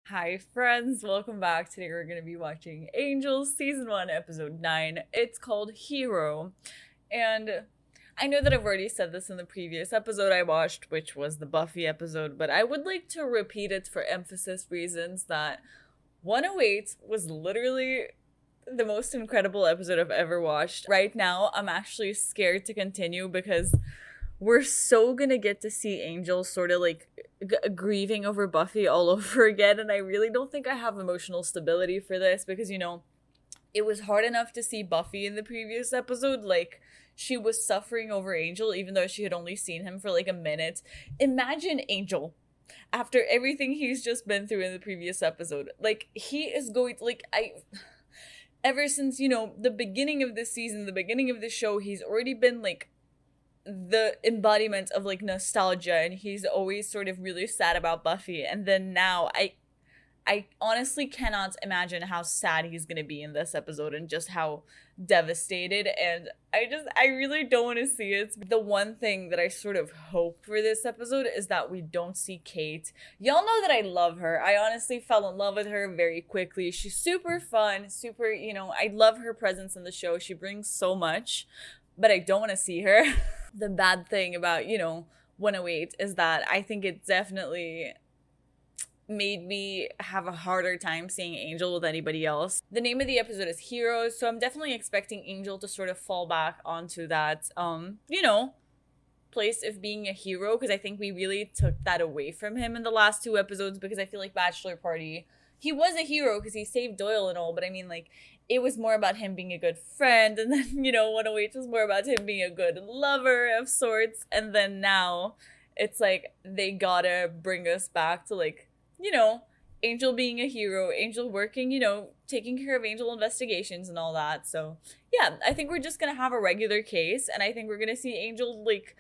Hi friends, welcome back. Today we're going to be watching Angels Season 1, Episode 9. It's called Hero. And I know that I've already said this in the previous episode I watched, which was the Buffy episode, but I would like to repeat it for emphasis reasons that 108 was literally the most incredible episode I've ever watched. Right now, I'm actually scared to continue because we're so gonna get to see Angel sort of like grieving over Buffy all over again, and I really don't think I have emotional stability for this because, it was hard enough to see Buffy in the previous episode. Like, she was suffering over Angel even though she had only seen him for like a minute. Imagine Angel after everything he's just been through in the previous episode. Like, he is going to, like, ever since, the beginning of this season, the beginning of the show, he's already been like the embodiment of like nostalgia, and he's always sort of really sad about Buffy. And then now I honestly cannot imagine how sad he's going to be in this episode and just how devastated, and I really don't want to see it. The one thing that I sort of hope for this episode is that we don't see Kate. Y'all know that I love her. I honestly fell in love with her very quickly. She's super fun, super, I love her presence in the show. She brings so much, but I don't want to see her. The bad thing about, 108 is that I think it definitely made me have a harder time seeing Angel with anybody else. The name of the episode is Heroes, so I'm definitely expecting Angel to sort of fall back onto that, place of being a hero, because I think we really took that away from him in the last two episodes, because I feel like Bachelor Party, he was a hero because he saved Doyle and all, but I mean, like, it was more about him being a good friend, and then, 108 was more about him being a good lover of sorts, and then now it's like they gotta bring us back to, like, Angel being a hero, Angel working, taking care of Angel investigations and all that. So, yeah, I think we're just going to have a regular case, and I think we're going to see Angel, like,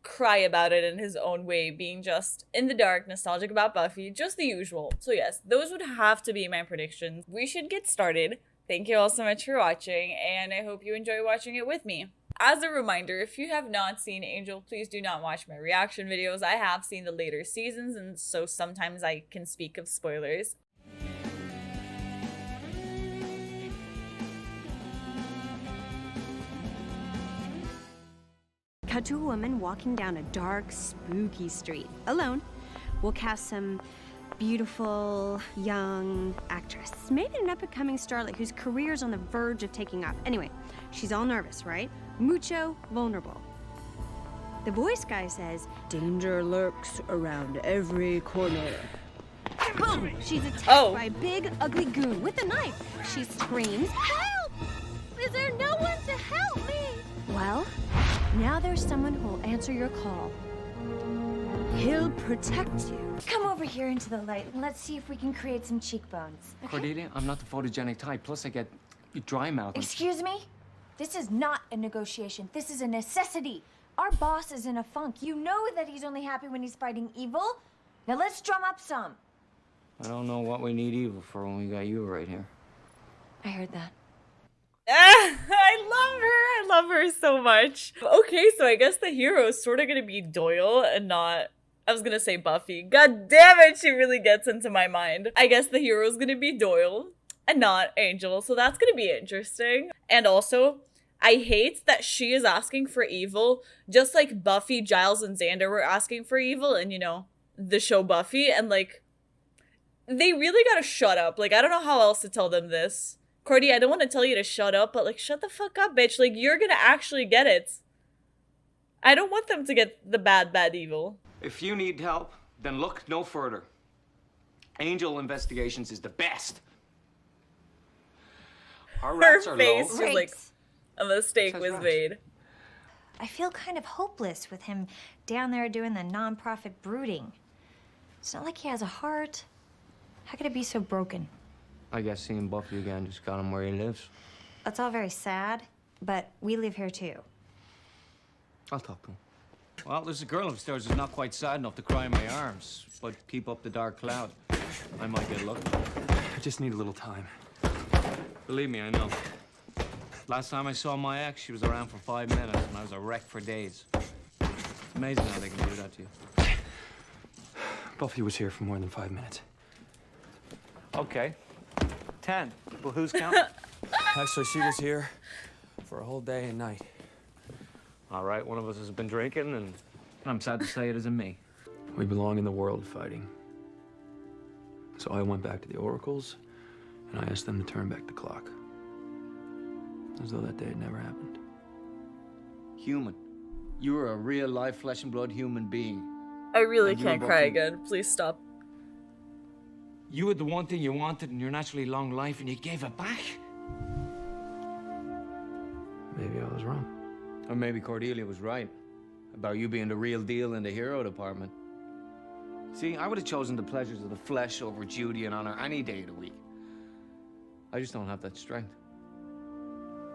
cry about it in his own way, being just in the dark, nostalgic about Buffy, just the usual. So, yes, those would have to be my predictions. We should get started. Thank you all so much for watching, and I hope you enjoy watching it with me. As a reminder, if you have not seen Angel, please do not watch my reaction videos. I have seen the later seasons, and so sometimes I can speak of spoilers. Cut to a woman walking down a dark, spooky street, alone. We'll cast some beautiful, young actress. Maybe an up-and-coming starlet whose career's on the verge of taking off. Anyway, she's all nervous, right? Mucho vulnerable. The voice guy says, "Danger lurks around every corner." Boom! She's attacked by a big, ugly goon with a knife. She screams, "Help! Is there no one to help me?" Well, now there's someone who will answer your call. He'll protect you. Come over here into the light and let's see if we can create some cheekbones. Okay? Cordelia, I'm not the photogenic type. Plus, I get dry mouth. Excuse me? This is not a negotiation. This is a necessity. Our boss is in a funk. You know that he's only happy when he's fighting evil. Now let's drum up some. I don't know what we need evil for when we got you right here. I heard that. I love her so much. Okay, so I guess the hero is sort of gonna be Doyle and not, I was gonna say Buffy. God damn it, she really gets into my mind. I guess the hero is gonna be Doyle and not Angel, so that's gonna be interesting. And also, I hate that she is asking for evil, just like Buffy, Giles, and Xander were asking for evil in, the show Buffy, and, like, they really gotta shut up. Like, I don't know how else to tell them this. Cordy, I don't want to tell you to shut up, but, like, shut the fuck up, bitch. Like, you're gonna actually get it. I don't want them to get the bad evil. If you need help, then look no further. Angel Investigations is the best. Our rats are low. Her face was like, a mistake was made. I feel kind of hopeless with him down there doing the nonprofit brooding. It's not like he has a heart. How could it be so broken? I guess seeing Buffy again just got him where he lives. That's all very sad, but we live here too. I'll talk to him. Well, there's a girl upstairs who's not quite sad enough to cry in my arms, but keep up the dark cloud. I might get lucky. I just need a little time. Believe me, I know. Last time I saw my ex, she was around for 5 minutes, and I was a wreck for days. It's amazing how they can do that to you. Buffy was here for more than 5 minutes. Okay. 10. Well, who's counting? Actually, she was here for a whole day and night. All right, one of us has been drinking, and I'm sad to say it isn't me. We belong in the world fighting. So I went back to the oracles, and I asked them to turn back the clock. As though that day had never happened. Human. You were a real life, flesh and blood human being. I really And you were can't cry walking- again. Please stop. You had the one thing you wanted in your naturally long life, and you gave it back? Maybe I was wrong. Or maybe Cordelia was right about you being the real deal in the hero department. See, I would have chosen the pleasures of the flesh over duty and honor any day of the week. I just don't have that strength.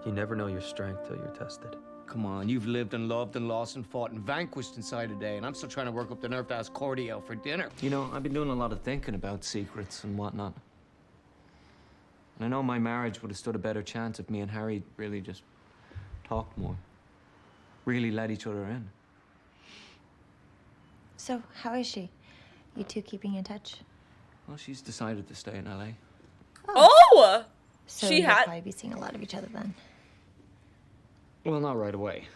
You never know your strength till you're tested. Come on, you've lived and loved and lost and fought and vanquished inside a day, and I'm still trying to work up the nerve to ask Cordy out for dinner. You know, I've been doing a lot of thinking about secrets and whatnot. And I know my marriage would have stood a better chance if me and Harry really just talked more. Really let each other in. So, how is she? You two keeping in touch? Well, she's decided to stay in LA. Oh! So She you'll had- probably be seeing a lot of each other then. Well, not right away.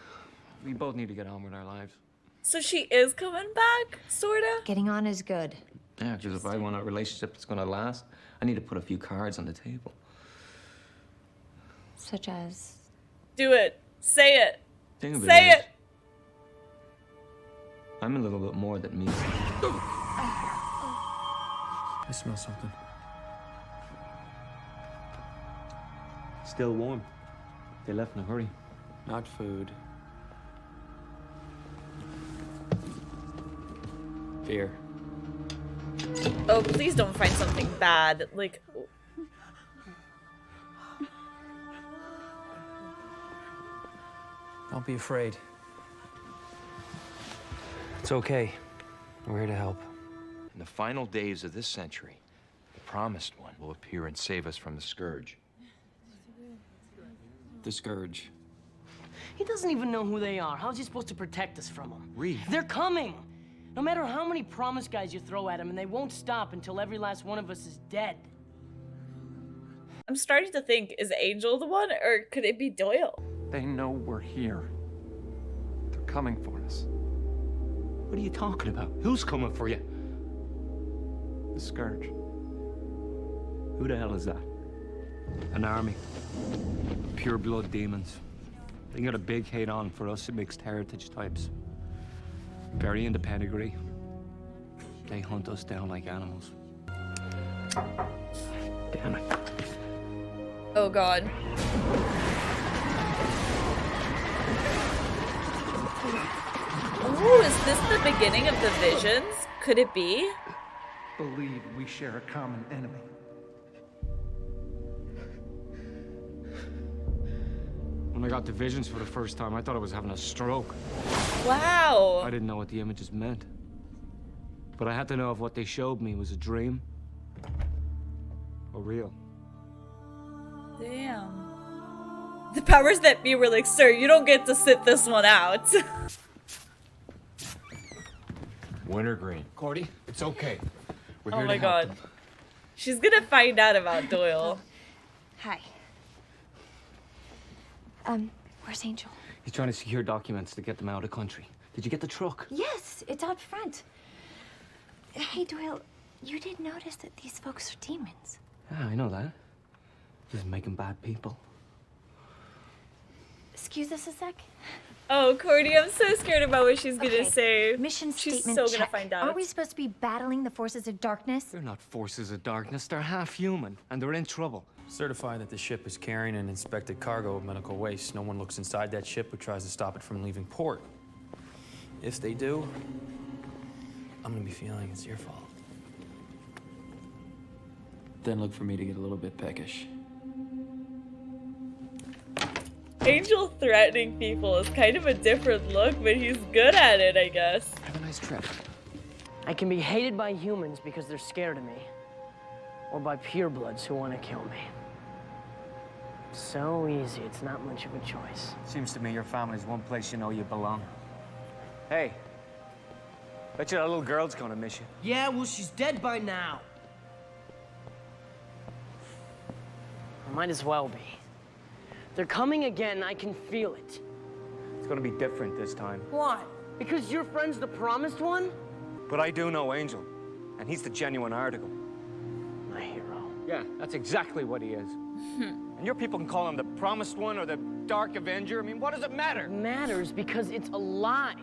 We both need to get on with our lives. So she is coming back, sorta? Getting on is good. Yeah, because if I want a relationship that's gonna last, I need to put a few cards on the table. Such as. Do it. Say it. Thing of Say is, it. I'm a little bit more than me. I smell something. Still warm. They left in a hurry. Not food. Fear. Oh, please don't find something bad. Like, Don't be afraid. It's okay. We're here to help. In the final days of this century, the Promised One will appear and save us from the Scourge. The Scourge. He doesn't even know who they are. How's he supposed to protect us from them? Reed. They're coming! No matter how many promise guys you throw at him, and they won't stop until every last one of us is dead. I'm starting to think, is Angel the one, or could it be Doyle? They know we're here. They're coming for us. What are you talking about? Who's coming for you? The Scourge. Who the hell is that? An army. Pure blood demons. They got a big hate on for us mixed heritage types. Burying the pedigree. They hunt us down like animals. Damn it. Oh god. Ooh, is this the beginning of the visions? Could it be? Believe we share a common enemy. When I got the visions for the first time, I thought I was having a stroke. Wow. I didn't know what the images meant. But I had to know if what they showed me was a dream or real. Damn. The powers that be were like, sir, you don't get to sit this one out. Wintergreen. Cordy, it's okay. We're Oh here my to help god. them. She's gonna find out about Doyle. Hi. Where's Angel? He's trying to secure documents to get them out of the country. Did you get the truck? Yes, it's out front. Hey, Doyle, you did notice that these folks are demons. Yeah, I know that. Doesn't make them bad people. Excuse us a sec. Oh, Cordy, I'm so scared about what she's gonna Okay, say. Mission She's statement so check. gonna find out. Aren't we supposed to be battling the forces of darkness? They're not forces of darkness. They're half human, and they're in trouble. Certify that the ship is carrying an inspected cargo of medical waste. No one looks inside that ship or tries to stop it from leaving port. If they do, I'm gonna be feeling it's your fault. Then look for me to get a little bit peckish. Angel threatening people is kind of a different look, but he's good at it, I guess. Have a nice trip. I can be hated by humans because they're scared of me, or by purebloods who want to kill me. So easy, it's not much of a choice. Seems to me your family's one place you know you belong. Hey, bet you that little girl's gonna miss you. Yeah, well, she's dead by now. Might as well be. They're coming again, I can feel it. It's gonna be different this time. Why? Because your friend's the promised one? But I do know Angel, and he's the genuine article. My hero. Yeah, that's exactly what he is. And your people can call him the Promised One or the Dark Avenger. I mean, what does it matter? It matters because it's a lie.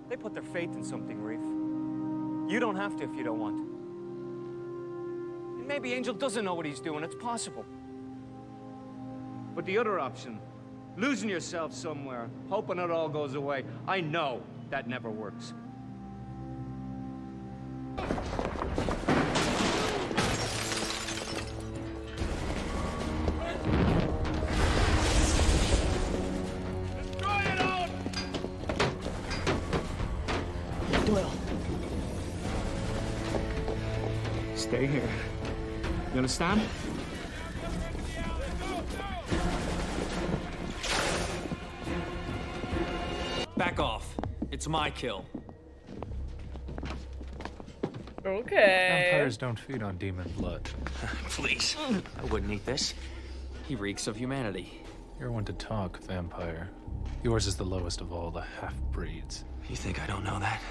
They put their faith in something, Reef. You don't have to if you don't want to. And maybe Angel doesn't know what he's doing. It's possible. But the other option, losing yourself somewhere, hoping it all goes away, I know that never works. Doyle. Stay here. You understand? Back off. It's my kill. Okay. Vampires don't feed on demon blood. Please. I wouldn't eat this. He reeks of humanity. You're one to talk, vampire. Yours is the lowest of all the half-breeds. You think I don't know that?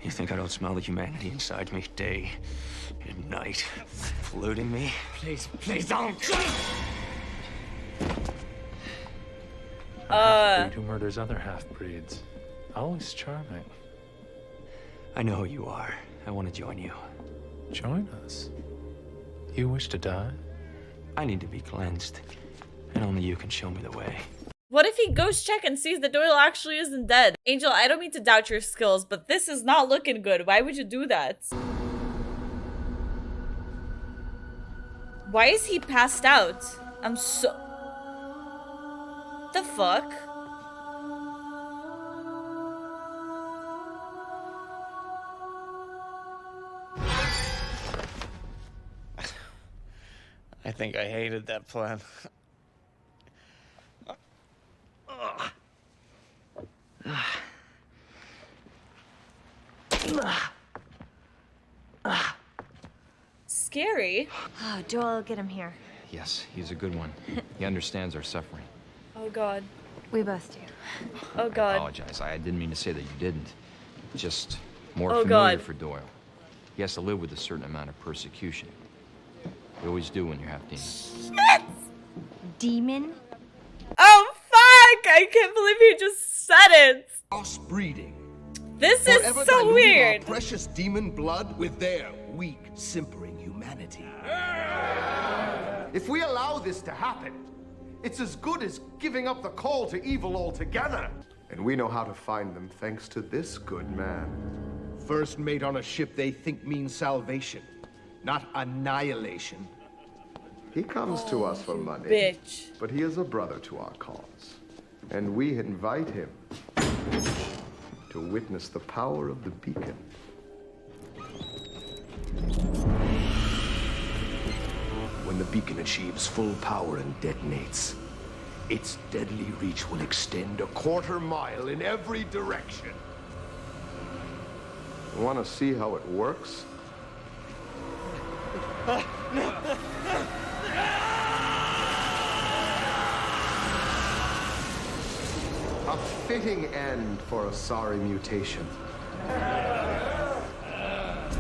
You think I don't smell the humanity inside me day and night, polluting me? Please don't! Half-breed who murders other half-breeds. Always charming. I know who you are. I want to join you. Join us. You wish to die? I need to be cleansed, and only you can show me the way. What if he goes check and sees that Doyle actually isn't dead? Angel, I don't mean to doubt your skills, but this is not looking good. Why would you do that? Why is he passed out? I'm so... The fuck? I think I hated that plan. Scary. Oh, Doyle, get him here. Yes, he's a good one. He understands our suffering. Oh god. We both do. Oh I god. apologize. I didn't mean to say that you didn't. Just more Oh, familiar God. for Doyle. He has to live with a certain amount of persecution. You always do when you're half demon. Demon? Oh fuck! I can't believe he just said it. Crossbreeding. This is Forever so diluting weird. Our precious demon blood with their weak, simpering humanity. If we allow this to happen, it's as good as giving up the call to evil altogether. And we know how to find them thanks to this good man. First mate on a ship they think means salvation, not annihilation. He comes to us for money. Bitch. But he is a brother to our cause. And we invite him to witness the power of the beacon. When the beacon achieves full power and detonates, its deadly reach will extend 1/4 mile in every direction. You want to see how it works? A fitting end for a sorry mutation.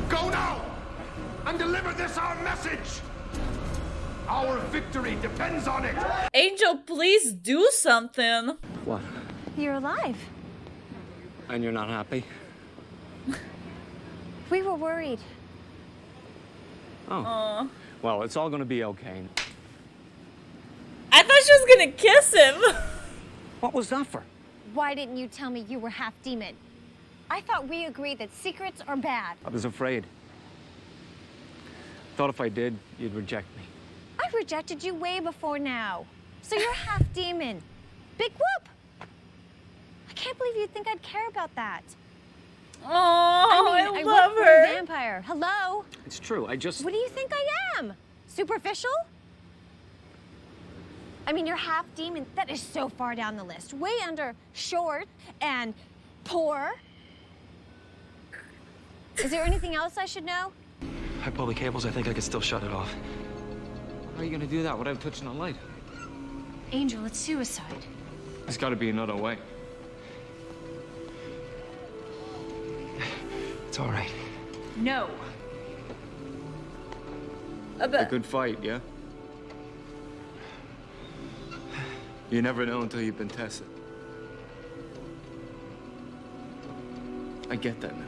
Go now and deliver this our message. Our victory depends on it. Angel, please do something. What? You're alive. And you're not happy? We were worried. Oh. Well, it's all gonna be okay. I thought she was gonna kiss him. What was that for? Why didn't you tell me you were half demon? I thought we agreed that secrets are bad. I was afraid. Thought if I did, you'd reject me. I rejected you way before now. So you're half demon. Big whoop! I can't believe you think I'd care about that. Oh, I love work for her. a vampire. Hello? It's true, I just... What do you think I am? Superficial? I mean, you're half demon. That is so far down the list. Way under short and poor. Is there anything else I should know? I pull the cables, I think I could still shut it off. How are you gonna do that without touching a light? Angel, it's suicide. There's gotta be another way. It's all right. No. A good fight, yeah? You never know until you've been tested. I get that now.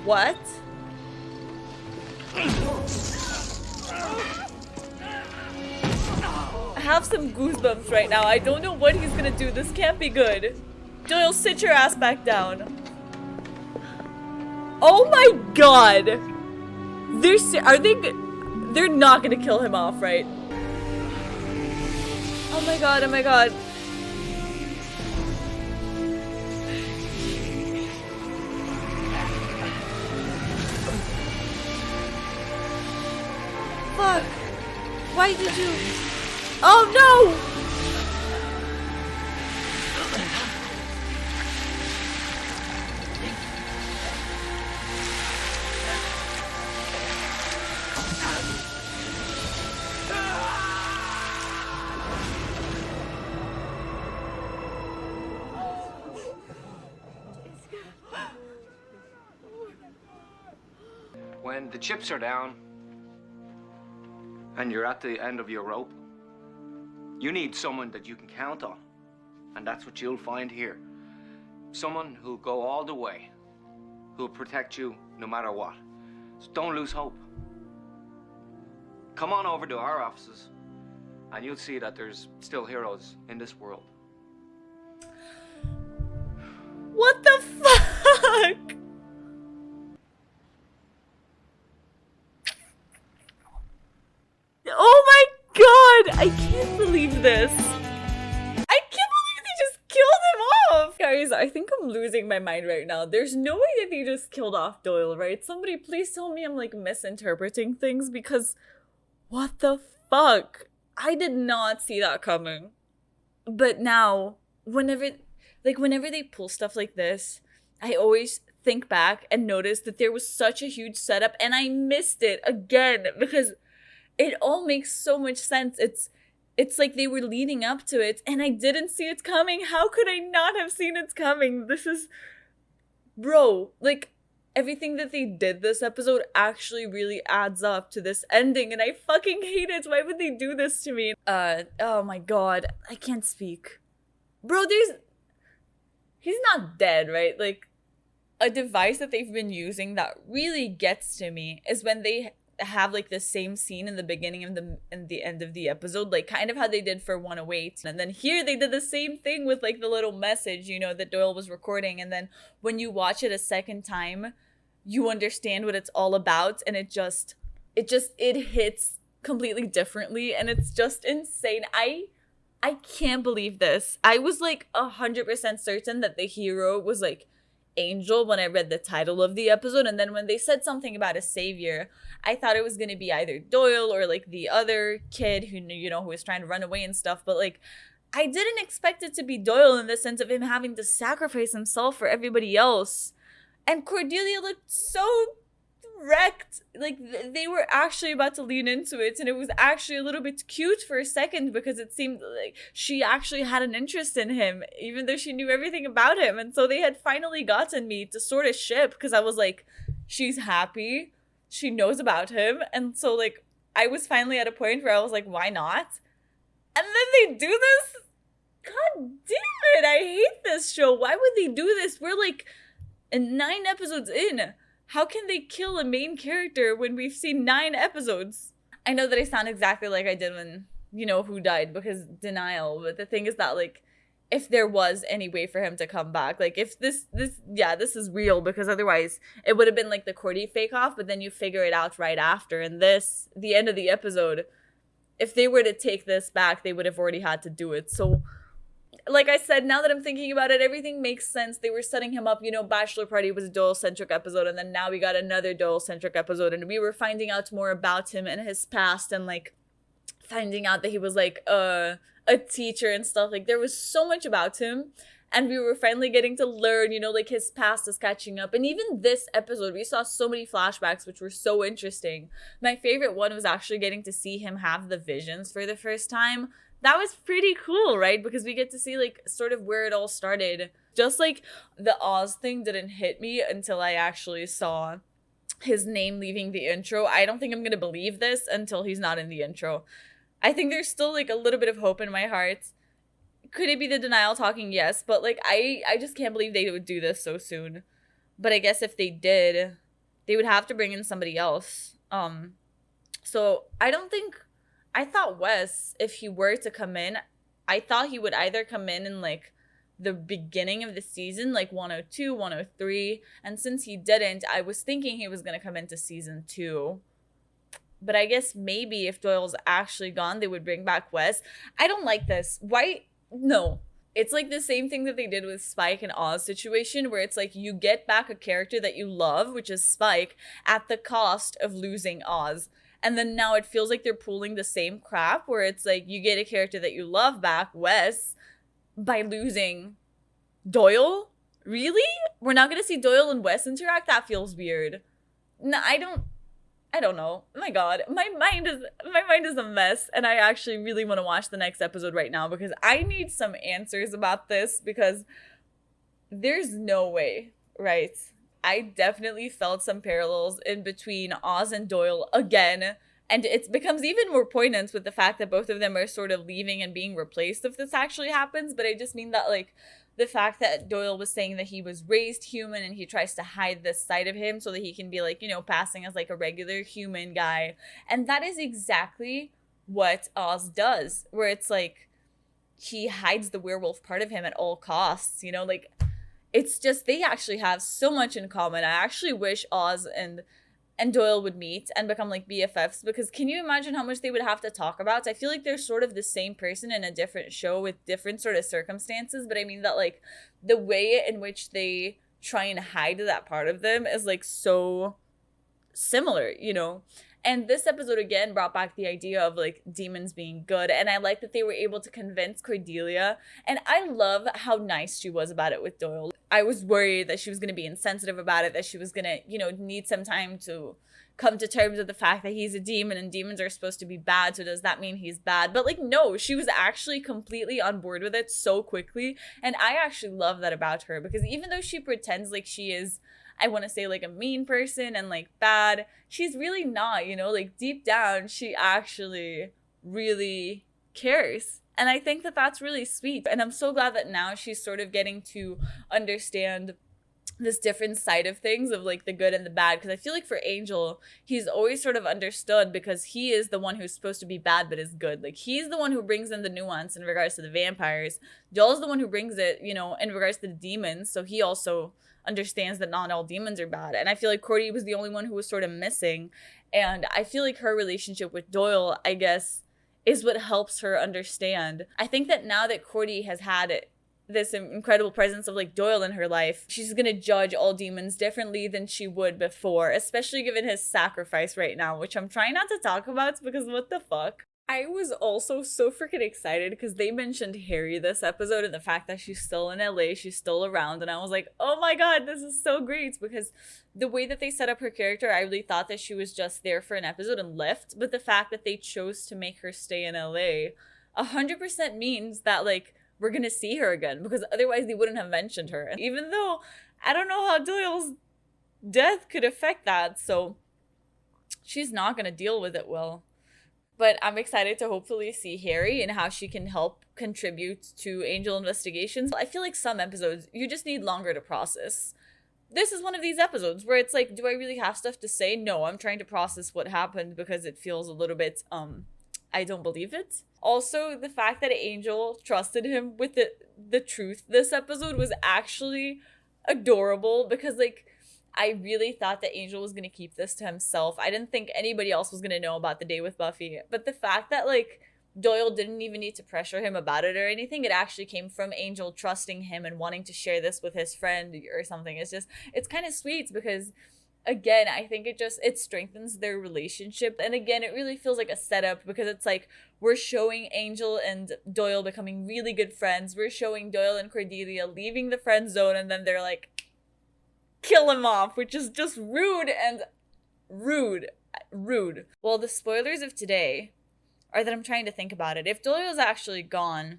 What? I have some goosebumps right now. I don't know what he's gonna do. This can't be good. Doyle, sit your ass back down. Oh my god! They're not gonna kill him off, right? Oh my god, oh my god. Fuck. Why did you... Oh no! When the chips are down and you're at the end of your rope, you need someone that you can count on. And that's what you'll find here. Someone who'll go all the way, who'll protect you no matter what. So don't lose hope. Come on over to our offices and you'll see that there's still heroes in this world. What the fuck? Oh my god! I can't believe this. I can't believe they just killed him off! Guys, I think I'm losing my mind right now. There's no way that they just killed off Doyle, right? Somebody please tell me I'm like misinterpreting things because what the fuck? I did not see that coming. But now, whenever they pull stuff like this, I always think back and notice that there was such a huge setup and I missed it again because it all makes so much sense. It's like they were leading up to it and I didn't see it coming. How could I not have seen it coming? This is... Bro, like, everything that they did this episode actually really adds up to this ending and I fucking hate it. Why would they do this to me? Oh my god. I can't speak. Bro, he's not dead, right? Like, a device that they've been using that really gets to me is when they have like the same scene in the beginning and the end of the episode, like kind of how they did for 108, and then here they did the same thing with like the little message, you know, that Doyle was recording, and then when you watch it a second time you understand what it's all about and it hits completely differently and it's just insane. I can't believe this. I was like 100% certain that the hero was like Angel when I read the title of the episode, and then when they said something about a savior, I thought it was going to be either Doyle or like the other kid who, you know, who was trying to run away and stuff, but like I didn't expect it to be Doyle in the sense of him having to sacrifice himself for everybody else. And Cordelia looked so wrecked. Like they were actually about to lean into it, and it was actually a little bit cute for a second because it seemed like she actually had an interest in him even though she knew everything about him. And so they had finally gotten me to sort of ship because I was like, she's happy, she knows about him, and so like I was finally at a point where I was like, why not? And then they do this. God damn it, I hate this show. Why would they do this? We're like 9 episodes in. How can they kill a main character when we've seen 9 episodes? I know that I sound exactly like I did when, you know, who died, because denial. But the thing is that, like, if there was any way for him to come back, like, if this is real, because otherwise it would have been like the Cordy fake off, but then you figure it out right after. And this, the end of the episode, if they were to take this back, they would have already had to do it. So, like I said, now that I'm thinking about it, everything makes sense. They were setting him up, you know, Bachelor Party was a Doyle-centric episode, and then now we got another Doyle-centric episode, and we were finding out more about him and his past, and, like, finding out that he was, like, a teacher and stuff. Like, there was so much about him, And we were finally getting to learn, you know, like his past is catching up. And even this episode, we saw so many flashbacks, which were so interesting. My favorite one was actually getting to see him have the visions for the first time. That was pretty cool, right? Because we get to see like sort of where it all started. Just like the Oz thing didn't hit me until I actually saw his name leaving the intro. I don't think I'm going to believe this until he's not in the intro. I think there's still like a little bit of hope in my heart. Could it be the denial talking? Yes, but like I just can't believe they would do this so soon. But I guess if they did, they would have to bring in somebody else. So I thought Wes, if he were to come in, I thought he would either come in like the beginning of the season, like 102, 103, and since he didn't, I was thinking he was going to come into season 2. But I guess maybe if Doyle's actually gone, they would bring back Wes. I don't like this. Why? No. It's like the same thing that they did with Spike and Oz situation, where it's like you get back a character that you love, which is Spike, at the cost of losing Oz. And then now it feels like they're pulling the same crap, where it's like you get a character that you love back, Wes, by losing Doyle? Really? We're not going to see Doyle and Wes interact? That feels weird. No, I don't know. My God, my mind is a mess, and I actually really want to watch the next episode right now because I need some answers about this because there's no way, right? I definitely felt some parallels in between Oz and Doyle again, and it becomes even more poignant with the fact that both of them are sort of leaving and being replaced if this actually happens. But I just mean that like the fact that Doyle was saying that he was raised human and he tries to hide this side of him so that he can be like, you know, passing as like a regular human guy. And that is exactly what Oz does, where it's like he hides the werewolf part of him at all costs, you know, like it's just they actually have so much in common. I actually wish Oz and Doyle would meet and become like BFFs, because can you imagine how much they would have to talk about? I feel like they're sort of the same person in a different show with different sort of circumstances, but I mean that like the way in which they try and hide that part of them is like so similar, you know? And this episode again brought back the idea of like demons being good, and I like that they were able to convince Cordelia, and I love how nice she was about it with Doyle. I was worried that she was going to be insensitive about it, that she was going to, you know, need some time to come to terms with the fact that he's a demon and demons are supposed to be bad, so does that mean he's bad? But like no, she was actually completely on board with it so quickly, and I actually love that about her, because even though she pretends like she is, I want to say like a mean person and like bad, she's really not, you know, like deep down she actually really cares. And I think that that's really sweet. And I'm so glad that now she's sort of getting to understand this different side of things, of like the good and the bad. Because I feel like for Angel, he's always sort of understood because he is the one who's supposed to be bad but is good. Like he's the one who brings in the nuance in regards to the vampires. Joel's the one who brings it, you know, in regards to the demons. So he also understands that not all demons are bad. And I feel like Cordy was the only one who was sort of missing. And I feel like her relationship with Doyle, I guess, is what helps her understand. I think that now that Cordy has had this incredible presence of like Doyle in her life, she's gonna judge all demons differently than she would before, especially given his sacrifice right now, which I'm trying not to talk about because what the fuck. I was also so freaking excited because they mentioned Harry this episode and the fact that she's still in LA, she's still around, and I was like, oh my god, this is so great, because the way that they set up her character, I really thought that she was just there for an episode and left, but the fact that they chose to make her stay in LA 100% means that like we're gonna see her again, because otherwise they wouldn't have mentioned her. And even though I don't know how Doyle's death could affect that, so she's not gonna deal with it well. But I'm excited to hopefully see Harry and how she can help contribute to Angel investigations. I feel like some episodes, you just need longer to process. This is one of these episodes where it's like, do I really have stuff to say? No, I'm trying to process what happened because it feels a little bit, I don't believe it. Also, the fact that Angel trusted him with the truth this episode was actually adorable, because like, I really thought that Angel was going to keep this to himself. I didn't think anybody else was going to know about the day with Buffy. But the fact that, like, Doyle didn't even need to pressure him about it or anything, it actually came from Angel trusting him and wanting to share this with his friend or something. It's kind of sweet because again, I think it strengthens their relationship. And again, it really feels like a setup because it's like we're showing Angel and Doyle becoming really good friends. We're showing Doyle and Cordelia leaving the friend zone, and then they're like, kill him off, which is just rude. Well, the spoilers of today are that I'm trying to think about it. If Doyle's actually gone,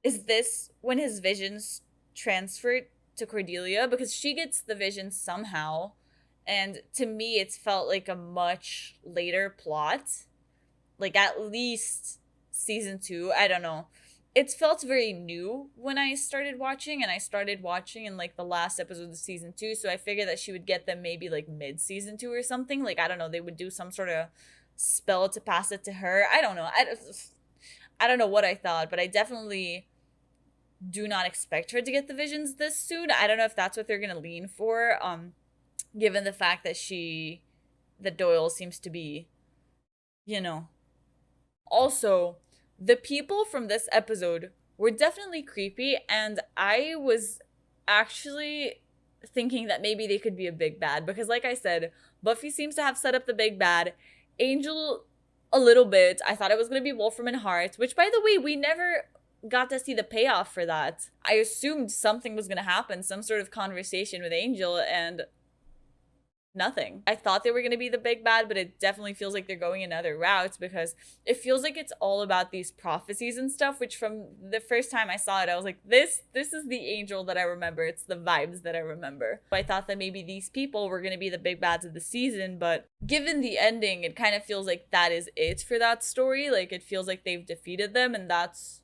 is this when his visions transferred to Cordelia? Because she gets the vision somehow, and to me it's felt like a much later plot, like at least season 2. I don't know, it's felt very new when I started watching, and I started watching in like the last episode of season 2, so I figured that she would get them maybe like mid season 2 or something. Like, I don't know, they would do some sort of spell to pass it to her. I don't know, I don't know what I thought, but I definitely do not expect her to get the visions this soon. I don't know if that's what they're gonna lean for, given the fact that Doyle seems to be, you know. Also, the people from this episode were definitely creepy, and I was actually thinking that maybe they could be a big bad, because like I said, Buffy seems to have set up the big bad, Angel a little bit. I thought it was gonna be Wolfram and Hart, which, by the way, we never got to see the payoff for that. I assumed something was gonna happen, some sort of conversation with Angel, and nothing. I thought they were gonna be the big bad, but it definitely feels like they're going another route, because it feels like it's all about these prophecies and stuff, which from the first time I saw it, I was like, this is the Angel that I remember. It's the vibes that I remember. I thought that maybe these people were gonna be the big bads of the season, but given the ending, it kind of feels like that is it for that story. Like, it feels like they've defeated them, and that's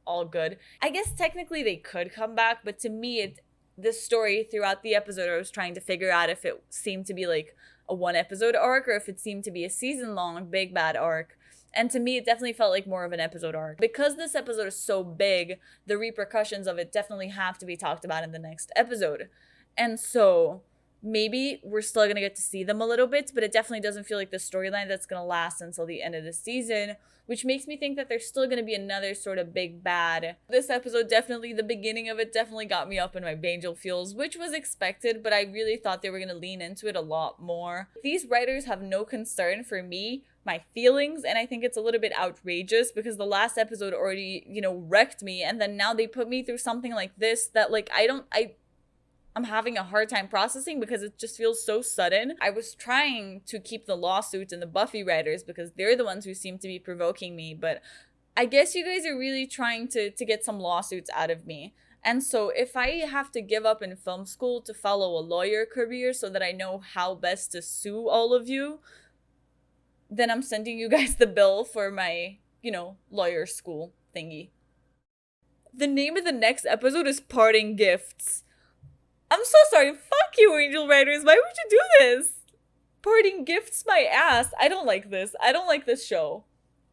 all good. I guess technically they could come back, but to me, this story throughout the episode, I was trying to figure out if it seemed to be like a 1 episode arc or if it seemed to be a season long big bad arc. And to me, it definitely felt like more of an episode arc. Because this episode is so big, the repercussions of it definitely have to be talked about in the next episode. And so maybe we're still going to get to see them a little bit, but it definitely doesn't feel like the storyline that's going to last until the end of the season, which makes me think that there's still going to be another sort of big bad. This episode, definitely, the beginning of it definitely got me up in my Bangel feels, which was expected, but I really thought they were going to lean into it a lot more. These writers have no concern for me, my feelings, and I think it's a little bit outrageous because the last episode already, you know, wrecked me, and then now they put me through something like this that, like, I'm having a hard time processing because it just feels so sudden. I was trying to keep the lawsuits and the Buffy writers because they're the ones who seem to be provoking me, but I guess you guys are really trying to get some lawsuits out of me. And so if I have to give up in film school to follow a lawyer career so that I know how best to sue all of you, then I'm sending you guys the bill for my, you know, lawyer school thingy. The name of the next episode is Parting Gifts. I'm so sorry. Fuck you, Angel Writers. Why would you do this? Parting Gifts my ass. I don't like this. I don't like this show.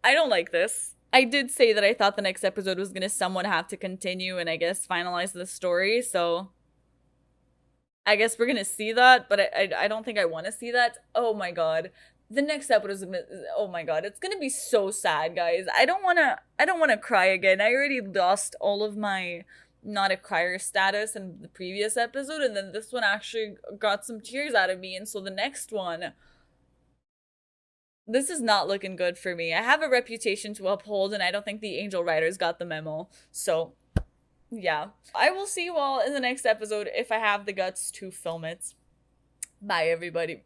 I don't like this. I did say that I thought the next episode was going to somewhat have to continue and I guess finalize the story, so I guess we're going to see that, but I don't think I want to see that. Oh my god. The next episode is gonna, oh my god, it's gonna be so sad, guys. I don't wanna cry again. I already lost all of my not a crier status in the previous episode, and then this one actually got some tears out of me, and so the next one, this is not looking good for me. I have a reputation to uphold, and I don't think the Angel writers got the memo, so yeah. I will see you all in the next episode if I have the guts to film it. Bye, everybody.